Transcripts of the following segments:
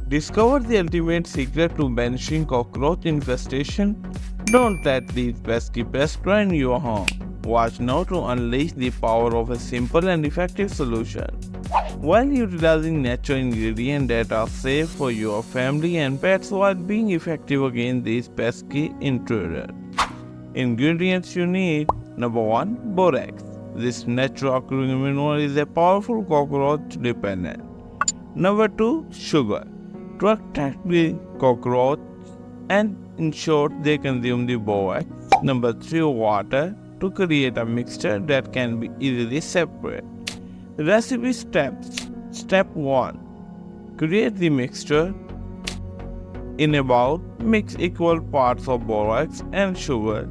Discover the ultimate secret to banishing cockroach infestation. Don't let these pesky pests ruin your home. Watch now to unleash the power of a simple and effective solution. While utilizing natural ingredients that are safe for your family and pets while being effective against these pesky intruders. Ingredients you need: number 1. Borax. This natural occurring mineral is a powerful cockroach repellent. Number 2. Sugar. To attract the cockroach and ensure they consume the borax. Number 3. Water. To create a mixture that can be easily separated. Recipe steps. Step 1. Create the mixture. In a bowl, mix equal parts of borax and sugar.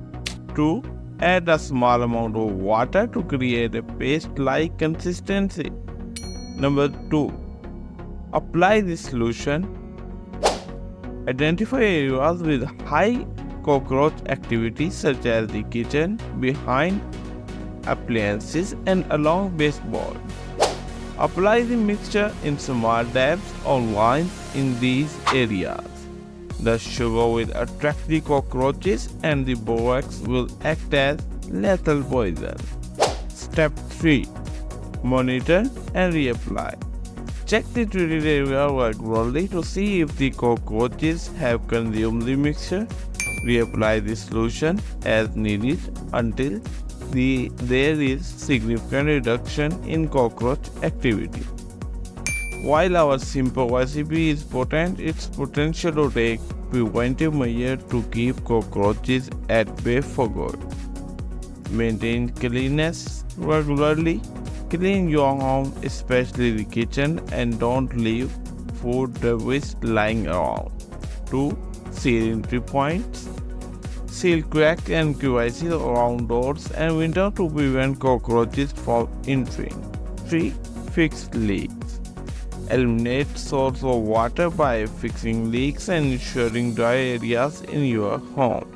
2. Add a small amount of water to create a paste-like consistency. Number 2. Apply the solution. Identify areas with high cockroach activity such as the kitchen, behind appliances and along baseboard. Apply the mixture in small dabs or lines in these areas. The sugar will attract the cockroaches and the borax will act as lethal poison. Step 3. Monitor and reapply. Check the treated area regularly to see if the cockroaches have consumed the mixture. Reapply the solution as needed until there is significant reduction in cockroach activity. While our simple recipe is potent, its potential to take preventive measures to keep cockroaches at bay for good. Maintain cleanliness regularly. Clean your home, especially the kitchen, and don't leave food debris lying around. 2. Seal entry points. Seal cracks and crevices around doors and windows to prevent cockroaches from entering. 3. Fix leaks. Eliminate source of water by fixing leaks and ensuring dry areas in your home.